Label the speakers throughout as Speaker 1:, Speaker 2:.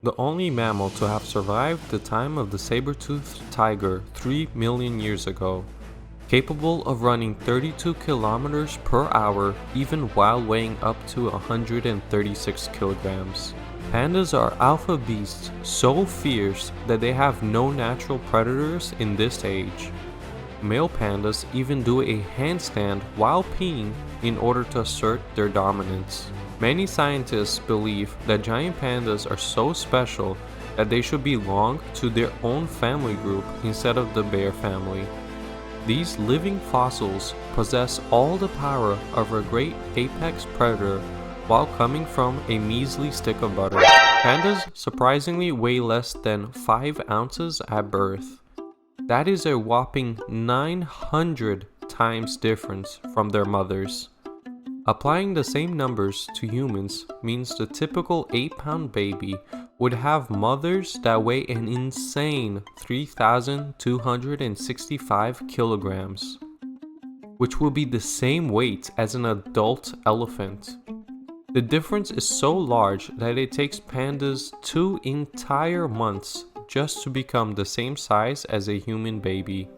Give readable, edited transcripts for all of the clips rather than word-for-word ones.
Speaker 1: The only mammal to have survived the time of the saber-toothed tiger 3 million years ago, capable of running 32 kilometers per hour even while weighing up to 136 kilograms. Pandas are alpha beasts so fierce that they have no natural predators in this age. Male pandas even do a handstand while peeing in order to assert their dominance. Many scientists believe that giant pandas are so special that they should belong to their own family group instead of the bear family. These living fossils possess all the power of a great apex predator while coming from a measly stick of butter. Pandas surprisingly weigh less than 5 ounces at birth. That is a whopping 900 times difference from their mothers. Applying the same numbers to humans means the typical 8-pound baby would have mothers that weigh an insane 3,265 kilograms, which will be the same weight as an adult elephant. The difference is so large that it takes pandas 2 entire months just to become the same size as a human baby.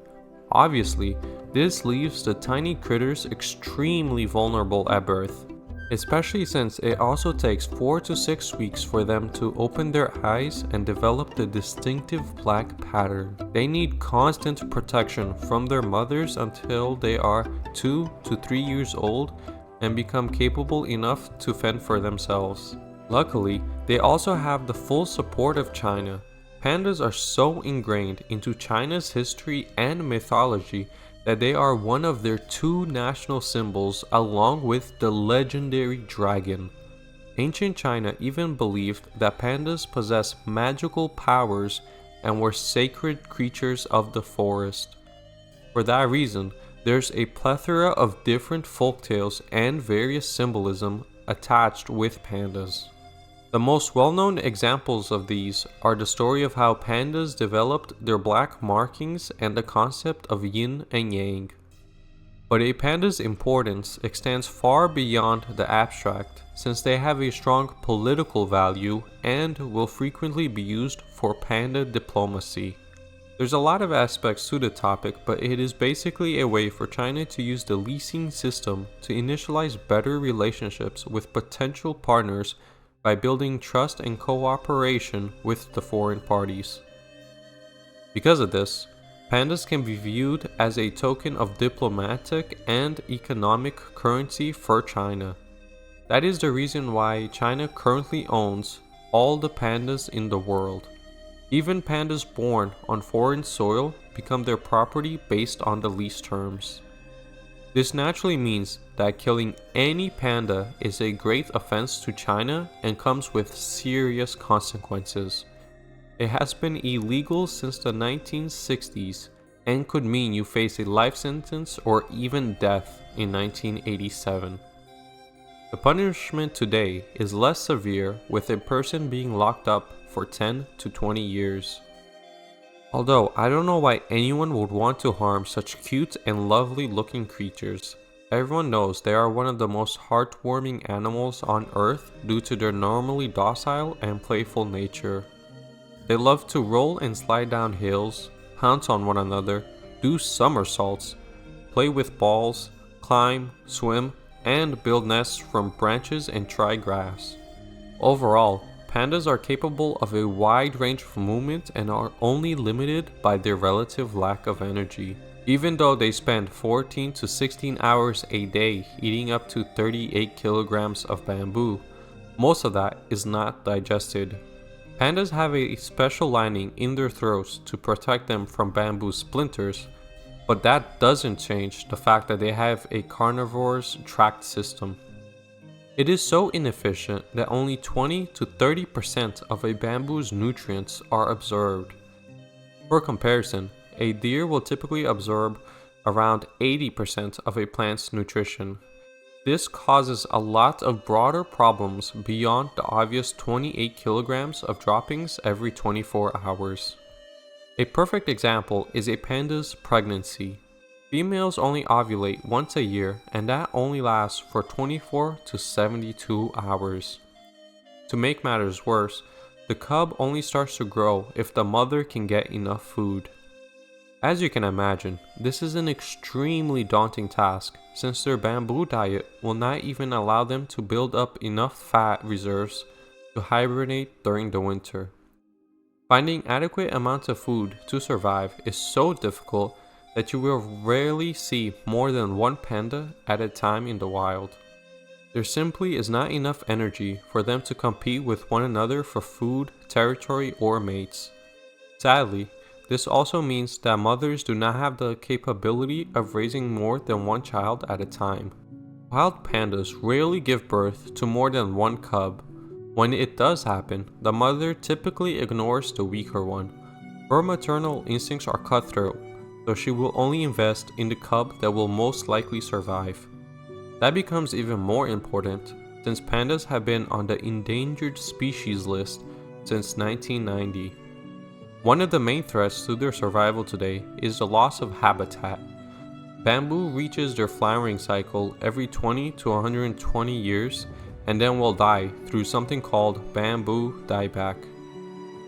Speaker 1: Obviously, this leaves the tiny critters extremely vulnerable at birth, especially since it also takes 4 to 6 weeks for them to open their eyes and develop the distinctive black pattern. They need constant protection from their mothers until they are 2 to 3 years old and become capable enough to fend for themselves. Luckily, they also have the full support of China. Pandas are so ingrained into China's history and mythology that they are one of their 2 national symbols along with the legendary dragon. Ancient China even believed that pandas possess magical powers and were sacred creatures of the forest. For that reason, there's a plethora of different folktales and various symbolism attached with pandas. The most well-known examples of these are the story of how pandas developed their black markings and the concept of yin and yang. But a panda's importance extends far beyond the abstract, since they have a strong political value and will frequently be used for panda diplomacy. There's a lot of aspects to the topic, but it is basically a way for China to use the leasing system to initialize better relationships with potential partners by building trust and cooperation with the foreign parties. Because of this, pandas can be viewed as a token of diplomatic and economic currency for China. That is the reason why China currently owns all the pandas in the world. Even pandas born on foreign soil become their property based on the lease terms. This naturally means that killing any panda is a great offense to China and comes with serious consequences. It has been illegal since the 1960s and could mean you face a life sentence or even death in 1987. The punishment today is less severe, with a person being locked up for 10 to 20 years. Although I don't know why anyone would want to harm such cute and lovely looking creatures. Everyone knows they are one of the most heartwarming animals on earth due to their normally docile and playful nature. They love to roll and slide down hills, pounce on one another, do somersaults, play with balls, climb, swim, and build nests from branches and dry grass. Overall, pandas are capable of a wide range of movement and are only limited by their relative lack of energy. Even though they spend 14 to 16 hours a day eating up to 38 kilograms of bamboo, most of that is not digested. Pandas have a special lining in their throats to protect them from bamboo splinters, but that doesn't change the fact that they have a carnivore's tract system. It is so inefficient that only 20 to 30% of a bamboo's nutrients are absorbed. For comparison, a deer will typically absorb around 80% of a plant's nutrition. This causes a lot of broader problems beyond the obvious 28 kilograms of droppings every 24 hours. A perfect example is a panda's pregnancy. Females only ovulate once a year, and that only lasts for 24 to 72 hours. To make matters worse, The cub only starts to grow if the mother can get enough food. As you can imagine, this is an extremely daunting task since their bamboo diet will not even allow them to build up enough fat reserves to hibernate during the winter. Finding adequate amounts of food to survive is so difficult that you will rarely see more than one panda at a time in the wild. There simply is not enough energy for them to compete with one another for food, territory, or mates. Sadly, this also means that mothers do not have the capability of raising more than one child at a time. Wild pandas rarely give birth to more than one cub. When it does happen, the mother typically ignores the weaker one. Her maternal instincts are cutthroat, so she will only invest in the cub that will most likely survive. That becomes even more important since pandas have been on the endangered species list since 1990. One of the main threats to their survival today is the loss of habitat. Bamboo reaches their flowering cycle every 20 to 120 years and then will die through something called bamboo dieback.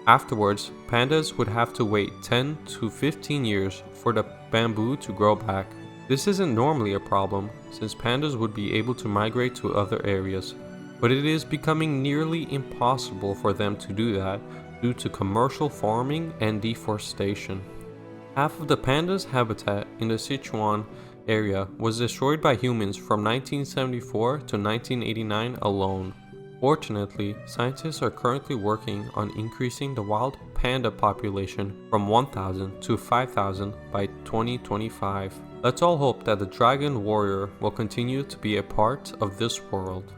Speaker 1: Afterwards, pandas would have to wait 10 to 15 years for the bamboo to grow back. This isn't normally a problem since pandas would be able to migrate to other areas, but it is becoming nearly impossible for them to do that due to commercial farming and deforestation. Half of the pandas' habitat in the Sichuan area was destroyed by humans from 1974 to 1989 alone. Fortunately, scientists are currently working on increasing the wild panda population from 1,000 to 5,000 by 2025. Let's all hope that the dragon warrior will continue to be a part of this world.